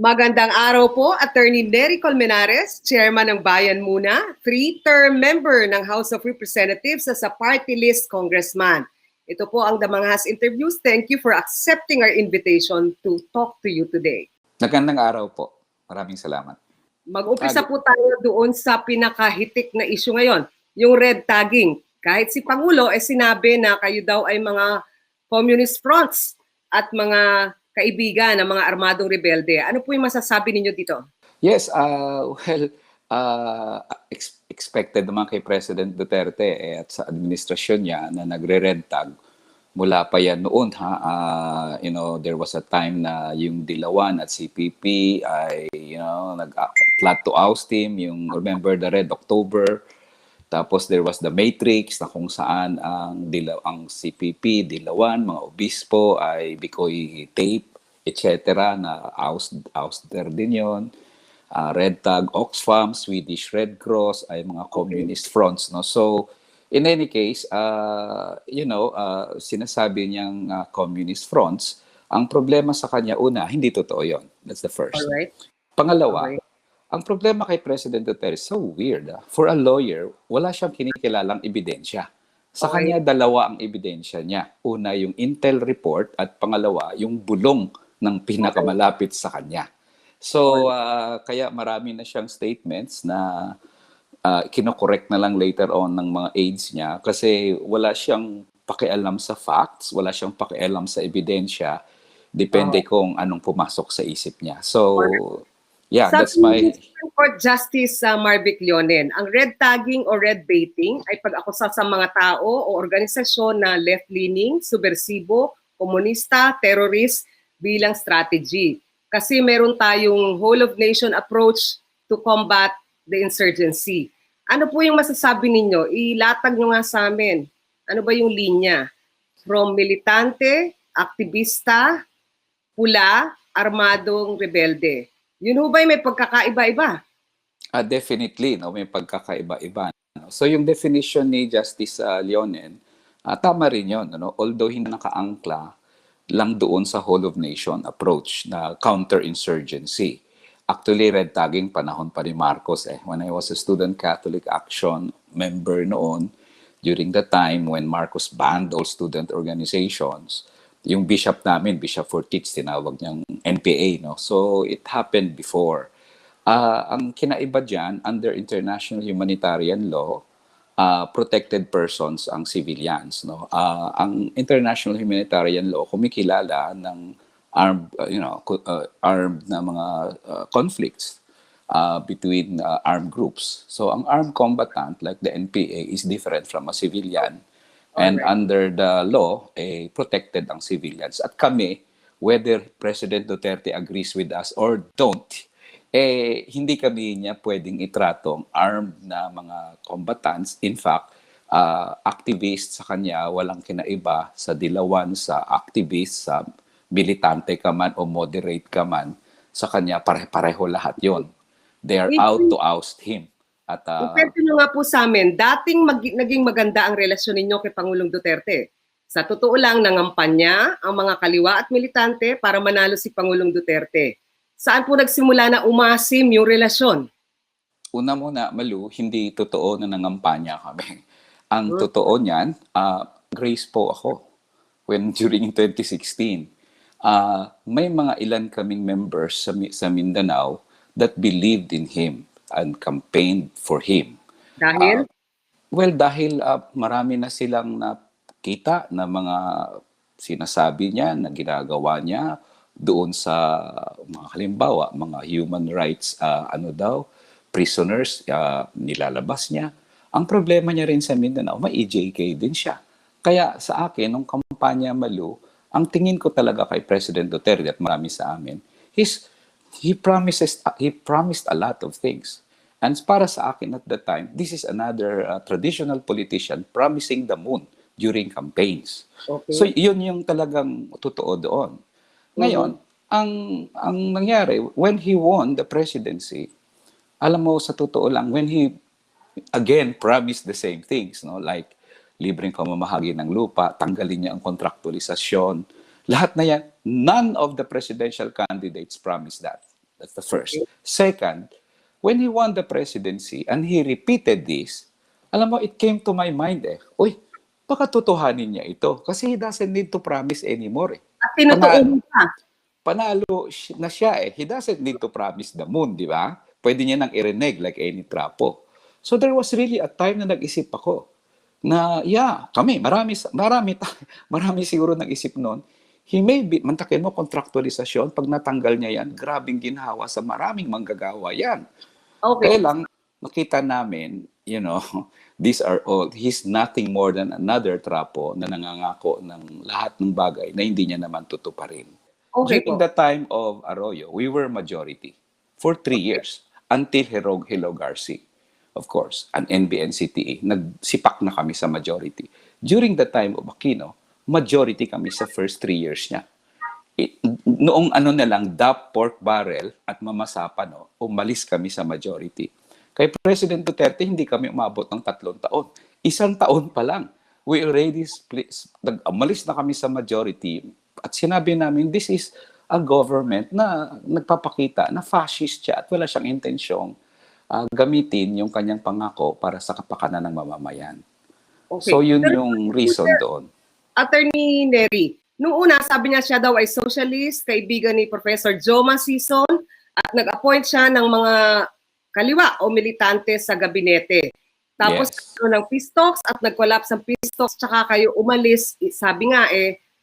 Magandang araw po, Atty. Neri Colmenares, Chairman ng Bayan Muna, 3-term member ng House of Representatives as a party list congressman. Ito po ang Mangahas Interviews. Thank you for accepting our invitation to talk to you today. Magandang araw po. Maraming salamat. Mag-umpisa po tayo doon sa pinakahitik na issue ngayon, yung red tagging. Kahit si Pangulo sinabi na kayo daw ay mga communist fronts at mga kaibigan ng mga armadong rebelde. Ano po yung masasabi ninyo dito? Yes, expected naman kay President Duterte at sa administrasyon niya na nagre-red tag. Mula pa yan noon, there was a time na yung Dilawan at CPP ay, nag-plot to oust him, yung remember the Red October. Tapos there was the Matrix na kung saan ang CPP, Dilawan, mga obispo ay Bikoy tape, etc. na ouster din yon. Red Tag, Oxfam, Swedish Red Cross ay mga communist fronts. No? So in any case, sinasabi niyang communist fronts. Ang problema sa kanya, una, hindi totoo yon. That's the first. Alright. Pangalawa, ang problema kay President Duterte is so weird. For a lawyer, wala siyang kinikilalang ebidensya. Sa kanya, dalawa ang ebidensya niya. Una, yung intel report at pangalawa, yung bulong ng pinakamalapit sa kanya. So, kaya marami na siyang statements na kinokorek na lang later on ng mga aides niya kasi wala siyang pakialam sa facts, wala siyang pakialam sa ebidensya. Depende kung anong pumasok sa isip niya. So, yeah, that's my... Supreme Court Justice Marvic Leonen, ang red tagging o red baiting ay pag-akusa sa mga tao o organisasyon na left-leaning, subversibo, komunista, terrorist bilang strategy. Kasi meron tayong whole of nation approach to combat the insurgency. Ano po yung masasabi ninyo? Ilatag nyo nga sa amin. Ano ba yung linya? From militante, aktibista, pula, armadong rebelde. Yun ho ba may pagkakaiba-iba? Definitely, may pagkakaiba-iba. So yung definition ni Justice Leonen, tama rin yun. Although hindi nakaangkla lang doon sa whole of nation approach na counter-insurgency. Actually, red tagging panahon pa ni Marcos. When I was a student Catholic Action member noon, during the time when Marcos banned all student organizations, yung bishop namin, Bishop Fortich, tinawag niyang NPA. No? So, it happened before. Ang kinaiba dyan, under international humanitarian law, protected persons ang civilians. No? Ang international humanitarian law, kumikilala ng armed na mga conflicts between armed groups. So, ang armed combatant, like the NPA, is different from a civilian. And under the law, protected ang civilians. At kami, whether President Duterte agrees with us or don't, hindi kami niya pwedeng itratong armed na mga combatants. In fact, activists sa kanya, walang kinaiba sa Dilawan, sa activists, sa militante ka man o moderate ka man, sa kanya pare-pareho lahat yon. They are out to oust him. At Kwento nyo nga po sa amin, dating naging maganda ang relasyon ninyo kay Pangulong Duterte. Sa totoo lang, nangampanya ang mga kaliwa at militante para manalo si Pangulong Duterte. Saan po nagsimula na umasim yung relasyon? Una muna, Malu, hindi totoo na nangampanya kami. Ang totoo niyan, grace po ako during 2016. May mga ilan kaming members sa Mindanao that believed in him and campaigned for him. Dahil? Dahil marami na silang nakita na mga sinasabi niya, na ginagawa niya doon sa mga halimbawa, mga human rights, prisoners, nilalabas niya. Ang problema niya rin sa Mindanao, may EJK din siya. Kaya sa akin, nung kampanya Malu, ang tingin ko talaga kay President Duterte at marami sa amin, he promised a lot of things. And para sa akin at the time, this is another traditional politician promising the moon during campaigns. Okay. So yun yung talagang totoo doon. Ngayon, ang nangyari, when he won the presidency, alam mo sa totoo lang, when he again promised the same things, no? Like libreng pamamahagi ng lupa, tanggalin niya ang kontraktualisasyon, lahat na yan, none of the presidential candidates promised that. That's the first. Second, when he won the presidency and he repeated this, alam mo, it came to my mind uy, baka totohanin niya ito. Kasi he doesn't need to promise anymore At tinutuon pa. Panalo na siya He doesn't need to promise the moon, di ba? Pwede niya nang i-renege like any trapo. So there was really a time na nag-isip ako na, kami, marami siguro nag-isip noon. He may be, mantakin mo, kontraktualisasyon, pag natanggal niya yan, grabing ginhawa sa maraming manggagawa yan. Okay. Kaya lang, nakita namin, these are all, he's nothing more than another trapo na nangangako ng lahat ng bagay na hindi niya naman tutuparin. Okay During po. the time of Arroyo, we were majority for 3 years until Hilo Garci, of course, an NBNCTE. Nagsipak na kami sa majority. During the time of Aquino, majority kami sa first 3 years niya. Noong na lang, DAP pork barrel at mamasapa, umalis kami sa majority. Kay President Duterte, hindi kami umabot ng 3 taon. 1 taon pa lang. We already umalis na kami sa majority. At sinabi namin, this is a government na nagpapakita na fascist siya at wala siyang intensyong gamitin yung kanyang pangako para sa kapakanan ng mamamayan. Okay. So yun yung reason doon. Attorney Neri, noong una sabi niya siya daw ay socialist, kaibigan ni Professor Joma Sison at nag-appoint siya ng mga kaliwa o militante sa gabinete. Tapos ng peace talks at nag-collapse ang peace talks tsaka kayo umalis. Sabi nga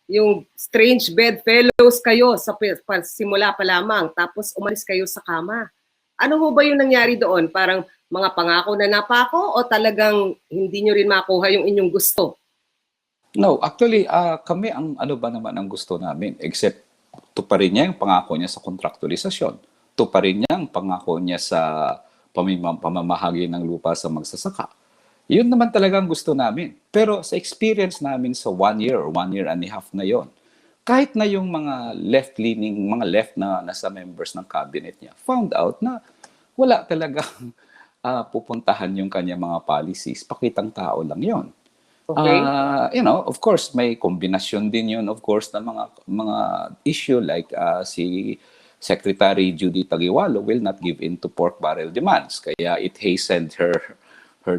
yung strange bedfellows kayo sa simula pa lamang, tapos umalis kayo sa kama. Ano ho ba yung nangyari doon? Parang mga pangako na napako o talagang hindi nyo rin makuha yung inyong gusto? No, actually, kami ang ano ba naman ang gusto namin, except tuparin niya yung pangako niya sa kontraktualisasyon. Tuparin niya ang pangako niya sa pamamahagi ng lupa sa magsasaka. Yun naman talagang gusto namin. Pero sa experience namin sa 1 year or 1 year and a half na yon, kahit na yung mga left-leaning, mga left na nasa members ng cabinet niya, found out na wala talagang pupuntahan yung kanya mga policies. Pakitang tao lang yon. Okay. Of course, may kombinasyon din yun, of course, ng mga issue like si Secretary Judy Taguiwalo will not give in to pork barrel demands. Kaya it hastened her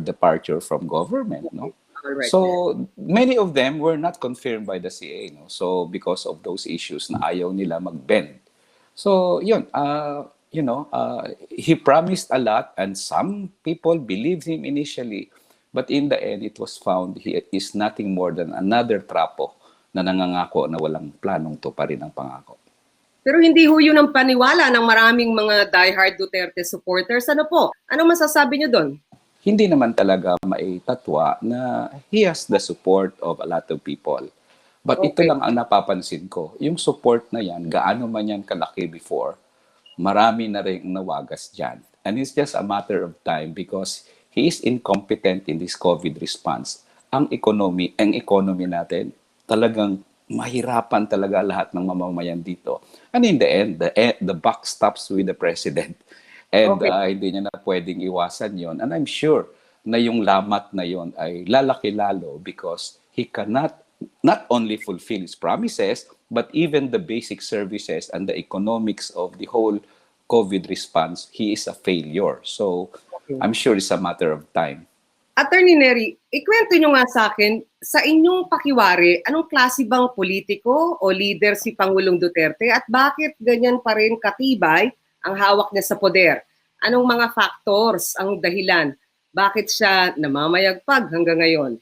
departure from government, no? Right. So many of them were not confirmed by the CA, no? So because of those issues na ayaw nila mag-bend. So yun, he promised a lot and some people believed him initially, but in the end it was found he is nothing more than another trapo na nangangako na walang planong tuparin ang pangako. Pero hindi ho yun ang paniwala ng maraming mga diehard Duterte supporters. Ano po? Ano masasabi niyo doon? Hindi naman talaga maitatwa na he has the support of a lot of people. But ito lang ang napapansin ko. Yung support na yan, gaano man yan kalaki before, marami na rin nawagas dyan. And it's just a matter of time because he is incompetent in this COVID response. Ang economy natin, talagang mahirapan talaga lahat ng mamamayan dito. And in the end, the buck stops with the president. And hindi niya na pwedeng iwasan yon. And I'm sure na yung lamat na yon ay lalaki lalo because he cannot not only fulfill his promises, but even the basic services and the economics of the whole COVID response, he is a failure. So I'm sure it's a matter of time. Attorney Neri, ikwento nyo nga sa akin, sa inyong pakiwari, anong klase bang politiko o leader si Pangulong Duterte at bakit ganyan pa rin katibay ang hawak niya sa poder? Anong mga factors ang dahilan? Bakit siya namamayagpag hanggang ngayon?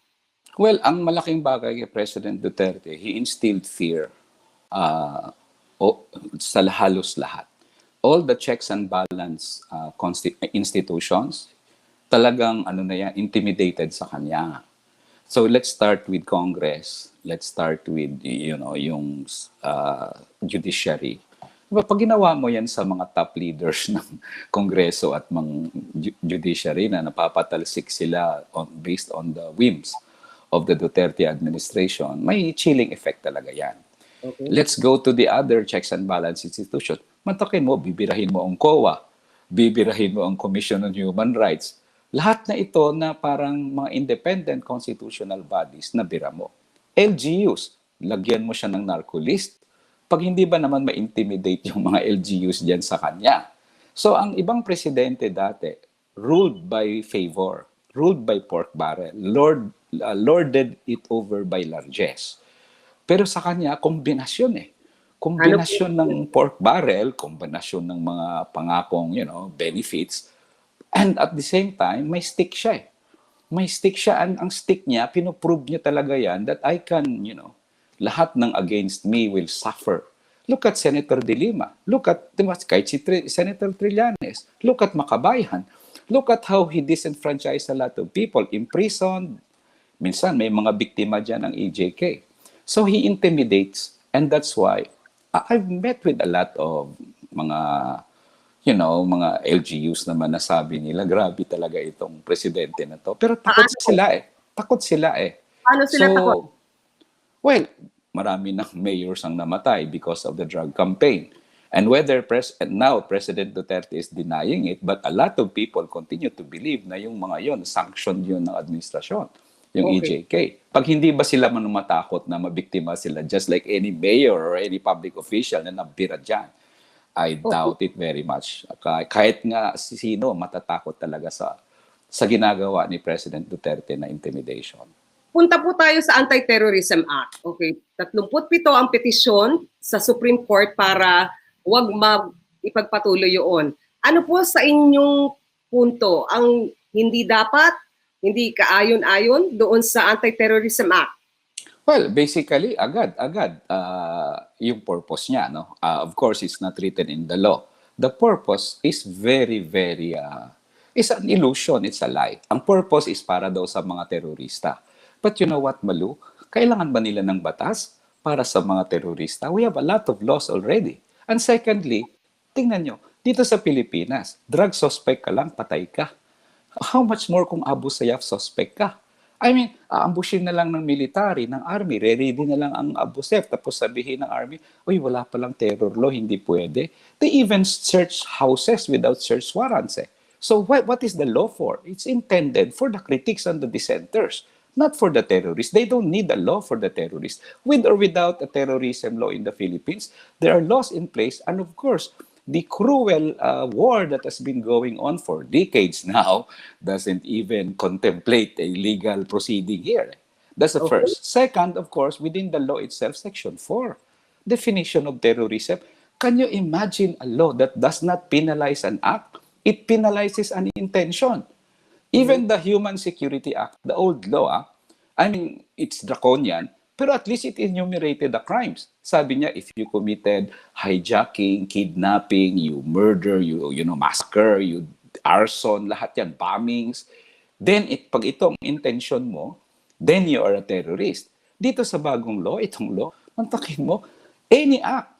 Well, ang malaking bagay kay President Duterte, he instilled fear sa halos lahat. All the checks and balance institutions, talagang intimidated sa kanya. So let's start with Congress. Let's start with yung judiciary. Diba, pag ginawa mo yan sa mga top leaders ng Kongreso at mga judiciary na napapatalsik sila based on the whims of the Duterte administration, may chilling effect talaga yan. Okay. Let's go to the other checks and balance institutions. Mantakin mo, bibirahin mo ang COA, bibirahin mo ang Commission on Human Rights. Lahat na ito na parang mga independent constitutional bodies na bira mo. LGUs, lagyan mo siya ng narco list. Pag hindi ba naman ma-intimidate yung mga LGUs diyan sa kanya? So ang ibang presidente dati, ruled by favor, ruled by pork barrel, lorded it over by largesse. Pero sa kanya, kombinasyon eh. Ano po? Kombinasyon ng pork barrel, kombinasyon ng mga pangakong, benefits, and at the same time, may stick siya eh. May stick siya, and ang stick niya, pinoprove niya talaga yan that I can, lahat ng against me will suffer. Look at Senator De Lima. Look at, kahit si Senator Trillanes. Look at Makabayan. Look at how he disenfranchised a lot of people, imprisoned. Minsan, may mga biktima dyan ng EJK. So he intimidates, and that's why I've met with a lot of mga mga LGUs naman na sabi nila, grabe talaga itong presidente na to. Pero takot Paano? sila eh. Takot sila eh. Paano sila takot? Well, marami ng mayors ang namatay because of the drug campaign. And whether now President Duterte is denying it, but a lot of people continue to believe na yung mga yon, sanctioned yun ng administrasyon, yung Okay. EJK. Pag hindi ba sila matakot na mabiktima sila, just like any mayor or any public official na nabira dyan, I doubt it very much. Kahit nga sino matatakot talaga sa ginagawa ni President Duterte na intimidation. Punta po tayo sa Anti-Terrorism Act. Okay, 37 ang petisyon sa Supreme Court para wag ipagpatuloy yun. Ano po sa inyong punto ang hindi dapat, hindi kaayon-ayon doon sa Anti-Terrorism Act? Well, basically, agad yung purpose niya. No? Of course, it's not written in the law. The purpose is very, very, it's an illusion, it's a lie. Ang purpose is para daw sa mga terorista. But you know what, Malu? Kailangan ba nila ng batas para sa mga terorista? We have a lot of laws already. And secondly, tingnan nyo, dito sa Pilipinas, drug suspect ka lang, patay ka. How much more kung abusive suspect ka? I mean, aambushin na lang ng military, ng army, re-ready na lang ang abusive, tapos sabihin ng army, uy, wala palang terror law, hindi pwede. They even search houses without search warrants eh. So what is the law for? It's intended for the critics and the dissenters, not for the terrorists. They don't need a law for the terrorists. With or without a terrorism law in the Philippines, there are laws in place, and of course, the cruel war that has been going on for decades now doesn't even contemplate a legal proceeding here. That's the first. Second, of course, within the law itself, Section 4, definition of terrorism. Can you imagine a law that does not penalize an act? It penalizes an intention. Even the Human Security Act, the old law, I mean, it's draconian, pero at least it enumerated the crimes. Sabi niya, if you committed hijacking, kidnapping, you murder, you massacre, you arson, lahat yan, bombings, then pag itong intention mo, then you are a terrorist. Dito sa bagong law, itong law, mantakin mo, any act,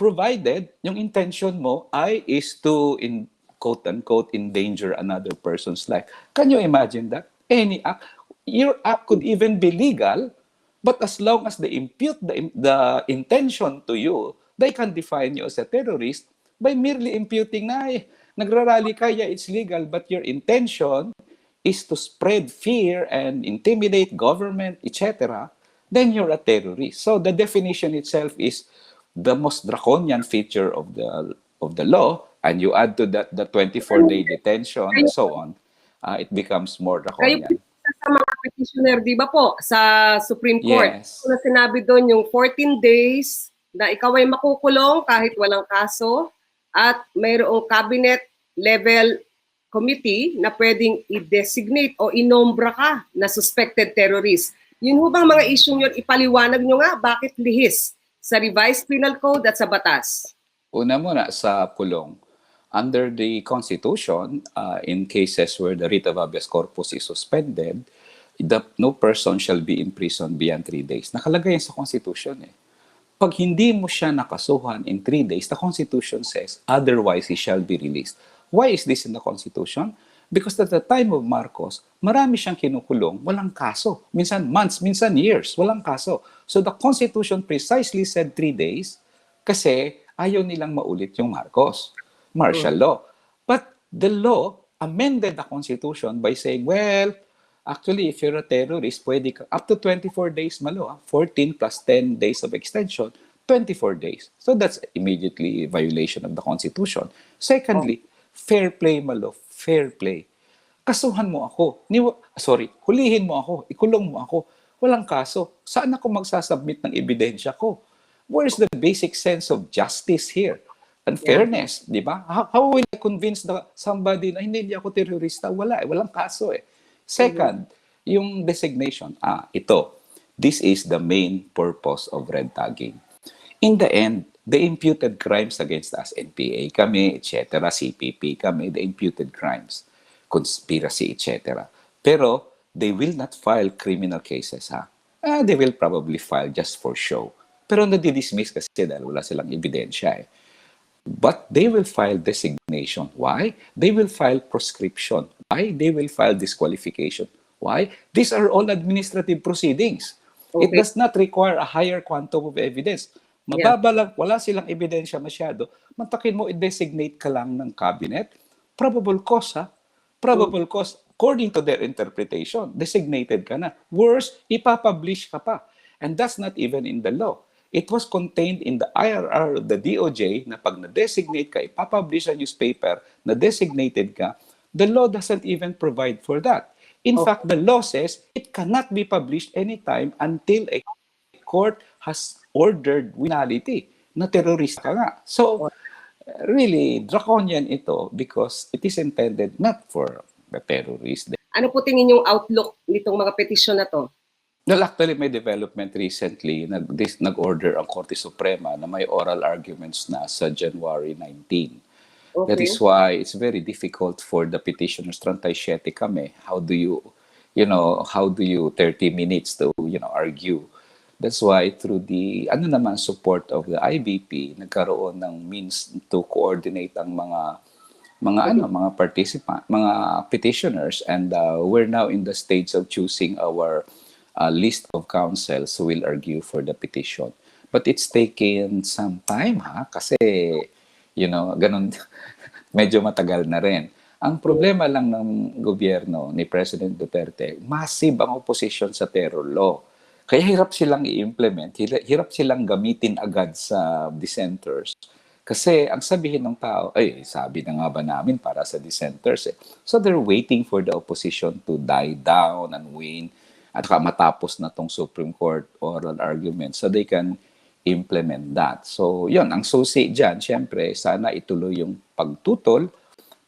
provided yung intention mo is to, quote-unquote, endanger another person's life. Can you imagine that? Any act. Your act could even be legal, but as long as they impute the intention to you, they can define you as a terrorist by merely imputing na nagrarally kaya it's legal, but your intention is to spread fear and intimidate government, etc., then you're a terrorist. So the definition itself is the most draconian feature of the law, and you add to that the 24-day detention and so on, it becomes more Kayo draconian. sa mga petitioner, di ba po, sa Supreme Court, Yes. na sinabi doon yung 14 days na ikaw ay makukulong kahit walang kaso at mayroong cabinet level committee na pwedeng i-designate o inombra ka na suspected terrorist. Yun ho bang mga isyong yun, ipaliwanag nyo nga bakit lihis sa revised penal code at sa batas? Una muna sa kulong. Under the Constitution, in cases where the writ of habeas corpus is suspended, no person shall be in prison beyond 3 days. Nakalagay yan sa Constitution eh. Pag hindi mo siya nakasuhan in 3 days, the Constitution says, otherwise he shall be released. Why is this in the Constitution? Because at the time of Marcos, marami siyang kinukulong, walang kaso. Minsan months, minsan years, walang kaso. So the Constitution precisely said 3 days kasi ayaw nilang maulit yung Marcos. Martial law. But the law amended the Constitution by saying, well, actually, if you're a terrorist, pwede ka, up to 24 days malo, 14 plus 10 days of extension, 24 days. So that's immediately violation of the Constitution. Secondly, fair play, malo, fair play. Kasuhan mo ako. Hulihin mo ako. Ikulong mo ako. Walang kaso. Saan ako magsasubmit ng ebidensya ko? Where's the basic sense of justice here? And fairness, di ba? How will I convince somebody na hindi ako terorista? Wala, walang kaso eh. Second, yung designation. Ito. This is the main purpose of red tagging. In the end, the imputed crimes against us, NPA kami, etc., CPP kami, the imputed crimes, conspiracy, etc. Pero they will not file criminal cases, ha? They will probably file just for show. Pero nadidismiss kasi dahil wala silang ebidensya eh. But they will file designation. Why? They will file proscription. Why? They will file disqualification. Why? These are all administrative proceedings. It does not require a higher quantum of evidence. Mababa lang, wala silang ebidensya masyado. Mantakin mo, i-designate ka lang ng cabinet. Probable cause, ha? Probable cause, according to their interpretation, designated ka na. Worse, ipapublish ka pa. And that's not even in the law. It was contained in the IRR of the DOJ na pag na-designate ka, ipapublish sa newspaper na designated ka, the law doesn't even provide for that. In fact, the law says it cannot be published anytime until a court has ordered finality na terorista ka nga. So, really, draconian ito because it is intended not for the terrorists. Ano po tingin yung outlook nitong mga petisyon na to? Well, actually, may development recently. Nag-order ang Korte Suprema na may oral arguments na sa January 19. That is why it's very difficult for the petitioners. 37 kami. How do you 30 minutes to, argue? That's why through the, support of the IBP, nagkaroon ng means to coordinate ang mga participant, mga petitioners, and we're now in the stage of choosing our list of counsels who will argue for the petition. But it's taken some time, kasi, ganun, medyo matagal na rin. Ang problema lang ng gobyerno ni President Duterte, massive ang opposition sa terror law. Kaya hirap silang i-implement, hirap silang gamitin agad sa dissenters. Kasi ang sabihin ng tao, sabi na nga ba namin para sa dissenters eh. So they're waiting for the opposition to die down and win at matapos na tong Supreme Court oral argument so they can implement that. So yun, ang susi dyan, syempre, sana ituloy yung pagtutol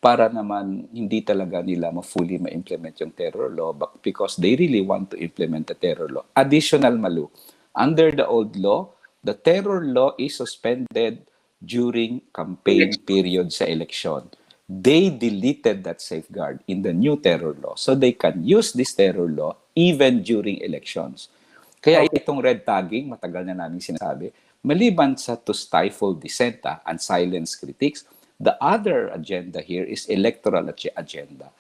para naman hindi talaga nila fully ma-implement yung terror law because they really want to implement the terror law. Additional, Malu, under the old law, the terror law is suspended during campaign period sa election. They deleted that safeguard in the new terror law so they can use this terror law even during elections. Kaya itong red tagging, matagal na namin sinasabi, maliban sa to stifle dissent and silence critics, the other agenda here is electoral agenda.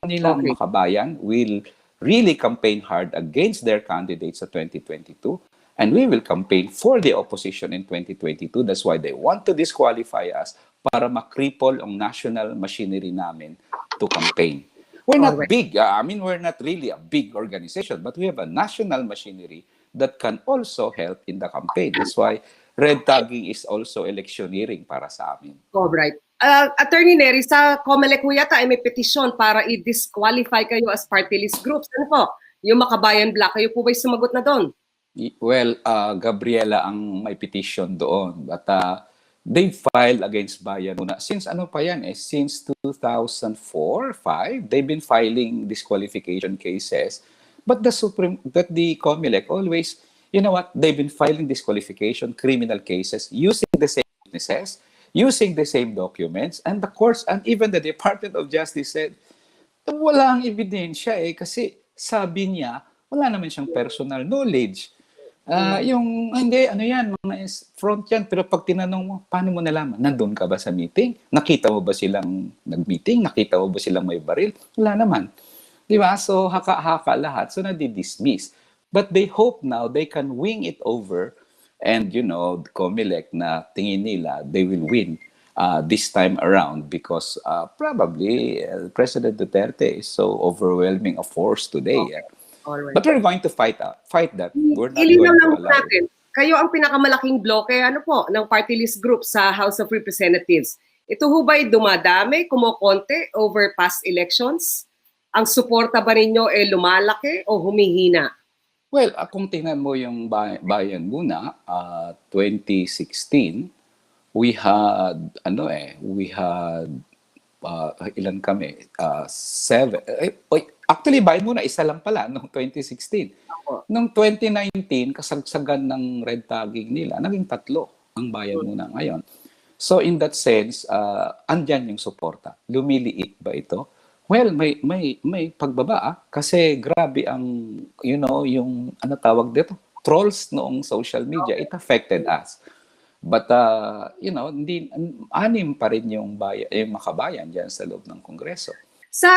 Nilang Makabayan will really campaign hard against their candidates sa 2022 and we will campaign for the opposition in 2022. That's why they want to disqualify us para makripol ang national machinery namin to campaign. We're not big. We're not really a big organization, but we have a national machinery that can also help in the campaign. That's why red tagging is also electioneering para sa amin. Alright. Attorney Neri, sa COMELEC po yata ay may petition para i-disqualify kayo as party list groups. Ano po? Yung Makabayan Bloc, kayo po ba'y sumagot na doon? Well, Gabriela ang may petition doon. But they filed against Bayan muna. Since since 2004-5, they've been filing disqualification cases. But the COMELEC always, they've been filing disqualification criminal cases using the same witnesses, using the same documents, and the courts and even the Department of Justice said, walang ebidensya kasi sabi niya, wala naman siyang personal knowledge. Hindi, mga front yan. Pero pag tinanong mo, paano mo nalaman? Nandun ka ba sa meeting? Nakita mo ba silang nag-meeting? Nakita mo ba silang may baril? Wala naman. Di ba? So, haka-haka lahat. So, nadi-dismiss. But they hope now they can wing it over and, the COMELEC na tingin nila, they will win this time around because probably President Duterte is so overwhelming a force today. Alright. But we're going to fight that. We're not going to allow it. kayo ang pinakamalaking bloke ng party list group sa House of Representatives. Ito ho ba'y dumadami, kumokonte over past elections? Ang suporta ba ninyo lumalaki o humihina? Well, kung tingnan mo yung bayan muna, 2016, we had, ilan kami? Seven. Actually, bayan muna, isa lang pala, noong 2016. Ako. Noong 2019, kasagsagan ng red tagging nila, naging 3 ang bayan muna ngayon. So in that sense, andyan yung suporta. Lumiliit ba ito? Well, may pagbaba kasi grabe ang yung tawag dito, trolls noong social media, it affected us. But hindi anim pa rin yung Makabayan diyan sa loob ng Kongreso. Sa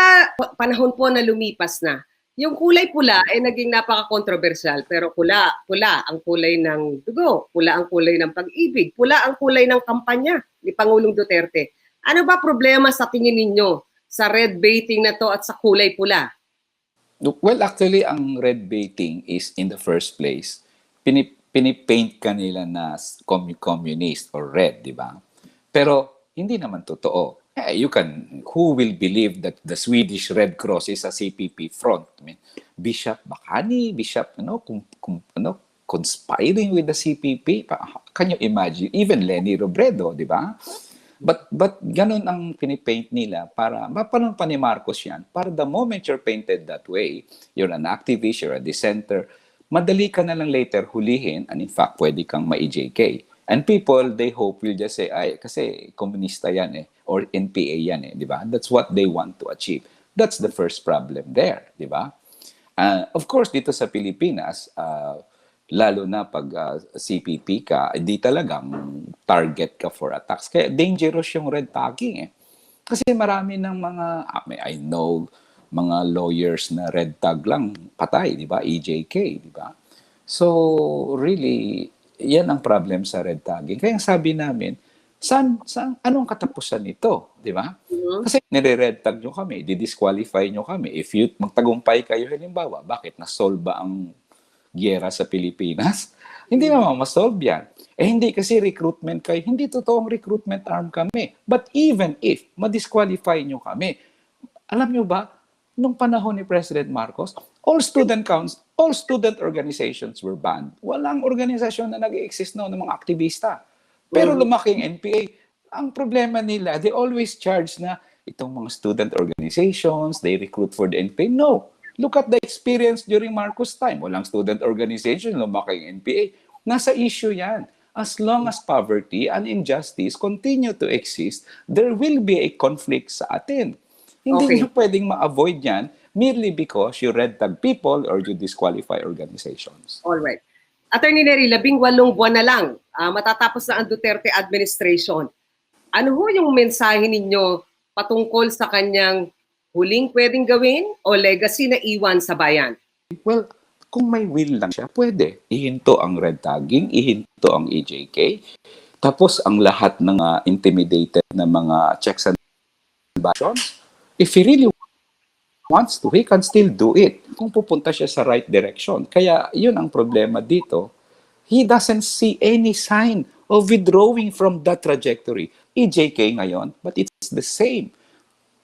panahon po na lumipas na, yung kulay pula ay naging napaka-controversial, pero pula ang kulay ng dugo, pula ang kulay ng pag-ibig, pula ang kulay ng kampanya ni Pangulong Duterte. Ano ba problema sa tingin ninyo sa red baiting na to at sa kulay pula? Well, actually, ang red baiting is in the first place, pinipaint ka nila na communist or red, di ba? Pero hindi naman totoo. Who will believe that the Swedish Red Cross is a CPP front? I mean, Bishop Bakani, conspiring with the CPP. Can you imagine? Even Leni Robredo, di ba? But ganun ang pinipaint nila para mapanon pa ni Marcos yan. Para the moment you're painted that way, you're an activist, you're a dissenter, madali ka na lang later hulihin and in fact, pwede kang ma-EJK. And people, they hope will just say, ay, kasi komunista yan or NPA yan di ba? That's what they want to achieve. That's the first problem there, di ba? Of course, dito sa Pilipinas, lalo na pag CPP ka, di talagang target ka for attacks. Kaya dangerous yung red tagging Kasi marami ng mga, I know, mga lawyers na red tag lang, patay, di ba? EJK, di ba? So, really, yan ang problem sa red tagging. Kaya sabi namin, anong katapusan nito? Di ba? Kasi nire-red tag nyo kami, di-disqualify nyo kami. If you magtagumpay kayo, halimbawa, bakit nasolve ba ang giyera sa Pilipinas? Hindi naman masolve yan. Hindi kasi recruitment kayo, hindi totoong recruitment arm kami. But even if ma-disqualify nyo kami, alam nyo ba, nung panahon ni President Marcos, all student organizations were banned. Walang organisasyon na nag-exist noon ng mga aktivista. Pero lumaking NPA. Ang problema nila, they always charge na itong mga student organizations, they recruit for the NPA. No. Look at the experience during Marcos' time. Walang student organization, lumaking NPA. Nasa issue yan. As long as poverty and injustice continue to exist, there will be a conflict sa atin. Hindi nyo pwedeng ma-avoid yan merely because you red tag people or you disqualify organizations. Alright. Atty. Neri, 18 buwan na lang, matatapos na ang Duterte administration. Ano ho yung mensahe ninyo patungkol sa kanyang huling pwedeng gawin o legacy na iwan sa bayan? Well, kung may will lang siya, pwede. Ihinto ang red tagging, ihinto ang EJK, tapos ang lahat ng intimidated na mga checks and balances. If he really wants to, he can still do it kung pupunta siya sa right direction. Kaya yun ang problema dito. He doesn't see any sign of withdrawing from that trajectory. EJK ngayon, but it's the same.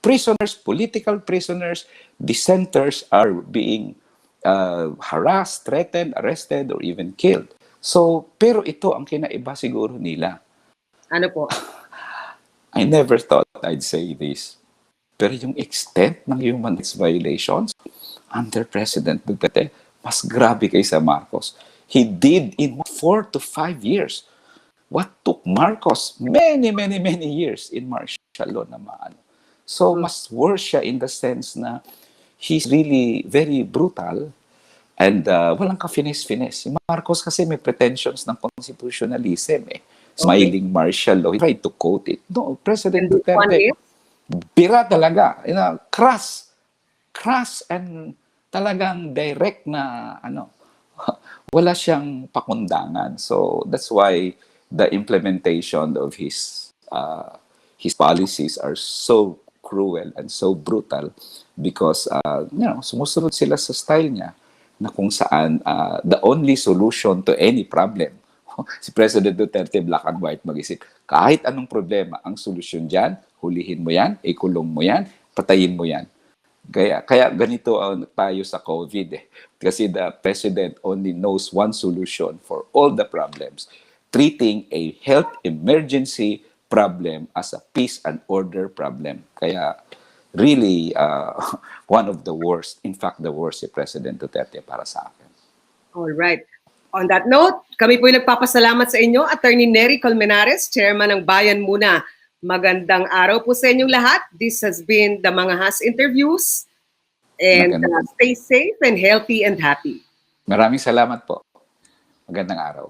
Prisoners, political prisoners, dissenters are being harassed, threatened, arrested, or even killed. So, pero ito ang kinaiba siguro nila. Ano po? I never thought I'd say this. Pero yung extent ng human rights violations under President Duterte, mas grabe kaysa Marcos. He did in 4 to 5 years what took Marcos many years in martial law na maano. So, mas worse siya in the sense na he's really very brutal and walang ka-finesse-finesse. Si Marcos kasi may pretensions ng constitutionalism Smiling martial law. He tried to quote it. No, President Duterte, bira talaga. Crass and talagang direct na wala siyang pakundangan. So that's why the implementation of his policies are so cruel and so brutal because sumusunod sila sa style niya na kung saan the only solution to any problem Si President Duterte, black and white mag-isip. Kahit anong problema, ang solusyon dyan, hulihin mo yan, ikulong mo yan, patayin mo yan. Kaya ganito ang tayo sa COVID eh. Kasi the President only knows one solution for all the problems. Treating a health emergency problem as a peace and order problem. Kaya really, one of the worst, in fact the worst si President Duterte para sa akin. All right. On that note, kami po yung nagpapasalamat sa inyo, Atty. Neri Colmenares, Chairman ng Bayan Muna. Magandang araw po sa inyong lahat. This has been the Mangahas Interviews. And stay safe and healthy and happy. Maraming salamat po. Magandang araw.